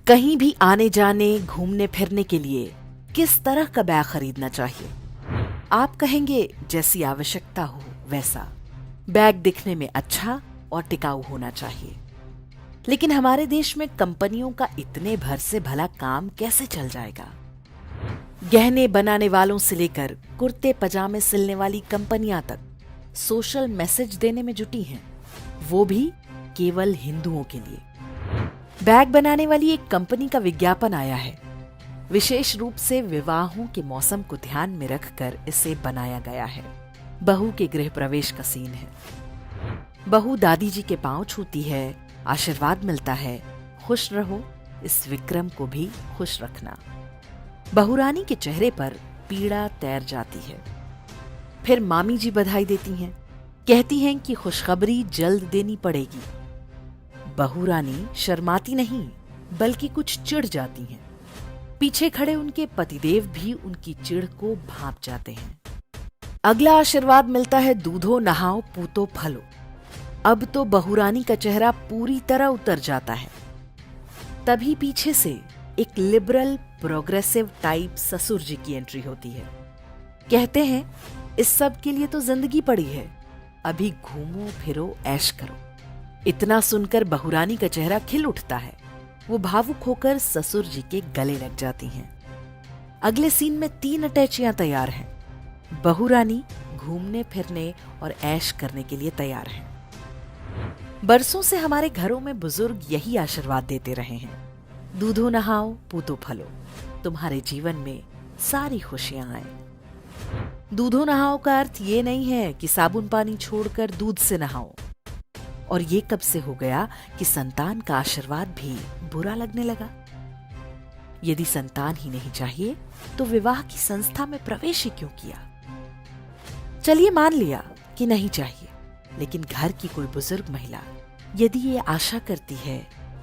कहीं भी आने जाने, घूमने फिरने के लिए किस तरह का बैग खरीदना चाहिए? आप कहेंगे जैसी आवश्यकता हो वैसा। बैग दिखने में अच्छा और टिकाऊ होना चाहिए। लेकिन हमारे देश में कंपनियों का इतने भर से भला काम कैसे चल जाएगा? गहने बनाने वालों से लेकर कुर्ते पजामे सिलने वाली कंपनियां तक सोशल मैसेज देने में जुटी हैं, वो भी केवल हिंदुओं के लिए। बैग बनाने वाली एक कंपनी का विज्ञापन आया है। विशेष रूप से विवाहों के मौसम को ध्यान में रखकर इसे बनाया गया है। बहू के गृह प्रवेश का सीन है। बहू दादी जी के पांव छूती है, आशीर्वाद मिलता है, खुश रहो, इस विक्रम को भी खुश रखना। बहू रानी के चेहरे पर पीड़ा तैर जाती है। फिर मामी जी बधाई देती हैं, कहती हैं कि खुशखबरी जल्द देनी पड़ेगी। बहू रानी शर्माती नहीं बल्कि कुछ चिढ़ जाती हैं। पीछे खड़े उनके पतिदेव भी उनकी चिढ़ को भांप जाते हैं। अगला आशीर्वाद मिलता है, दूधो नहाओ पूतो फलो। अब तो बहू रानी का चेहरा पूरी तरह उतर जाता है। तभी पीछे से एक लिबरल प्रोग्रेसिव टाइप ससुर जी की एंट्री होती है। कहते हैं इस सब के लिए तो जिंदगी पड़ी है, अभी घूमो फिरो ऐश करो। इतना सुनकर बहू रानी का चेहरा खिल उठता है। वो भावुक होकर ससुर जी के गले लग जाती हैं। अगले सीन में 3 अटैचियां तैयार हैं। बहू रानी घूमने फिरने और ऐश करने के लिए तैयार हैं। बरसों से हमारे घरों में बुजुर्ग यही आशीर्वाद देते रहे हैं, दूधो नहाओ पूतो फलो, तुम्हारे जीवन में सारी खुशियां आए। दूधो नहाओ का अर्थ ये नहीं है कि साबुन पानी छोड़कर दूध से नहाओ। और ये कब से हो गया कि संतान का आशीर्वाद भी बुरा लगने लगा? यदि संतान ही नहीं चाहिए तो विवाह की संस्था में प्रवेश ही क्यों किया? चलिए मान लिया कि नहीं चाहिए, लेकिन घर की कोई बुजुर्ग महिला यदि ये आशा करती है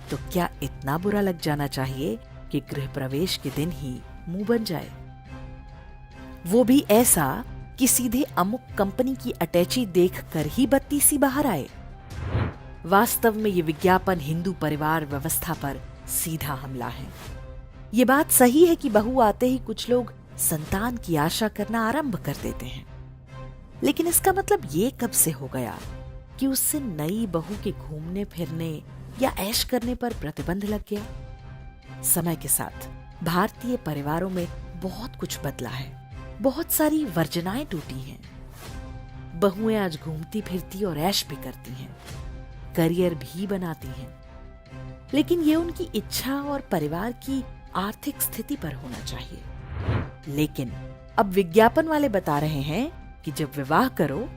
तो क्या इतना बुरा लग जाना चाहिए कि गृह प्रवेश के दिन ही मुंह बन जाए? वो भी ऐसा कि सीधे अमुक कंपनी की अटैची देखकर ही बत्ती सी बाहर आए। वास्तव में ये विज्ञापन हिंदू परिवार व्यवस्था पर सीधा हमला है। ये बात सही है कि बहू आते ही कुछ लोग संतान की आशा करना आरंभ कर देते हैं, लेकिन इसका मतलब ये कब से हो गया कि उससे नई बहू के घूमने फिरने या ऐश करने पर प्रतिबंध लग गया? समय के साथ भारतीय परिवारों में बहुत कुछ बदला है। बहुत सारी वर्जनाएं टूटी हैं। बहुएं आज घूमती फिरती और ऐश भी करती हैं, करियर भी बनाती हैं, लेकिन ये उनकी इच्छा और परिवार की आर्थिक स्थिति पर होना चाहिए। लेकिन अब विज्ञापन वाले बता रहे हैं कि जब विवाह करो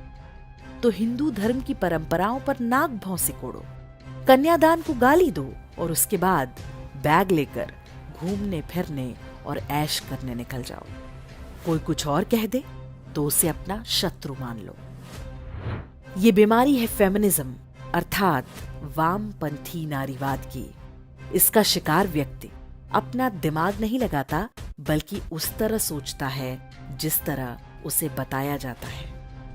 तो हिंदू धर्म की परंपराओं पर नाक भौं सिकोड़ो, कन्यादान को गाली दो और उसके बाद बैग लेकर घूमने फिरने और ऐश करने निकल जाओ। कोई कुछ और कह दे तो उसे अपना शत्रु मान लो। ये बीमारी है फेमिनिज्म अर्थात वामपंथी नारीवाद की। इसका शिकार व्यक्ति अपना दिमाग नहीं लगाता बल्कि उस तरह सोचता है जिस तरह उसे बताया जाता है।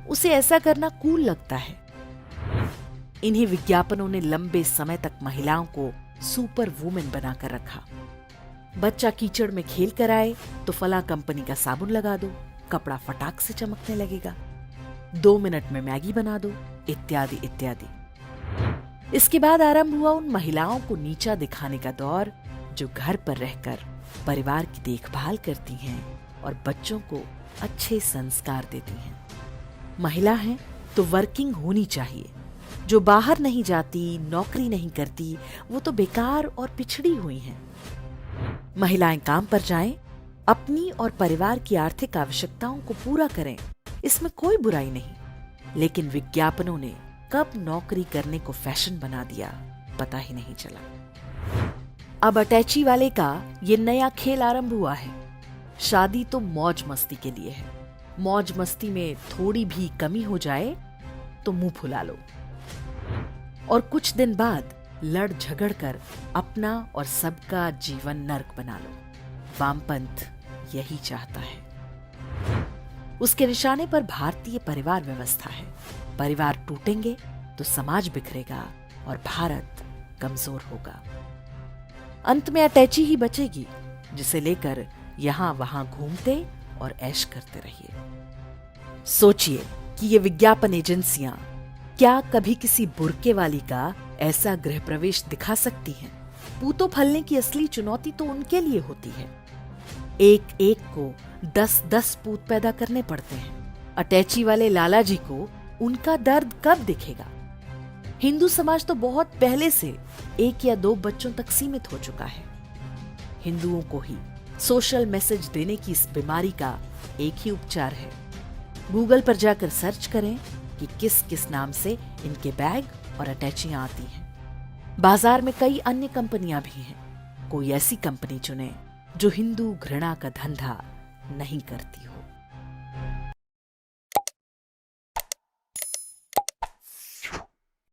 उसे ऐसा करना कूल लगता है। इन्हीं विज्ञापनों ने लंबे समय तक महिलाओं को सुपर वुमेन बनाकर रखा। बच्चा कीचड़ में खेल कर आए तो फला कंपनी का साबुन लगा दो, कपड़ा फटाक से चमकने लगेगा। 2 मिनट में मैगी बना दो, इत्यादि इत्यादि। इसके बाद आरंभ हुआ उन महिलाओं को नीचा दिखाने का दौर जो घर पर रहकर परिवार की देखभाल करती हैं और बच्चों को अच्छे संस्कार देती हैं। महिला है तो वर्किंग होनी चाहिए। जो बाहर नहीं जाती, नौकरी नहीं करती, वो तो बेकार और पिछड़ी हुई हैं। महिलाएं काम पर जाएं, अपनी और परिवार की आर्थिक आवश्यकताओं को पूरा करें, इसमें कोई बुराई नहीं। लेकिन विज्ञापनों ने कब नौकरी करने को फैशन बना दिया पता ही नहीं चला। अब अटैची वाले का ये नया खेल आरंभ हुआ है। शादी तो मौज मस्ती के लिए है। मौज मस्ती में थोड़ी भी कमी हो जाए तो मुंह फुला लो और कुछ दिन बाद लड़ झगड़ कर अपना और सबका जीवन नर्क बना लो। वामपंथ यही चाहता है। उसके निशाने पर भारतीय परिवार व्यवस्था है। परिवार टूटेंगे तो समाज बिखरेगा और भारत कमजोर होगा। अंत में अटैची ही बचेगी, जिसे लेकर यहाँ वहां घूमते और ऐश करते रहिए। सोचिए कि ये विज्ञापन एजेंसियां क्या कभी किसी बुर्के वाली का ऐसा गृह प्रवेश दिखा सकती हैं? पूतों फलने की असली चुनौती तो उनके लिए होती है। एक एक को 10-10 पूत पैदा करने पड़ते हैं। अटैची वाले लाला जी को उनका दर्द कब दिखेगा? हिंदू समाज तो बहुत पहले से 1 या 2 बच्चों तक सीमित हो चुका है। हिंदुओं को ही सोशल मैसेज देने की इस बीमारी का एक ही उपचार है। गूगल पर जाकर सर्च करें कि किस किस नाम से इनके बैग और अटैचियां आती हैं। बाजार में कई अन्य कंपनियां भी हैं। कोई ऐसी कंपनी चुनें जो हिंदू घृणा का धंधा नहीं करती हो।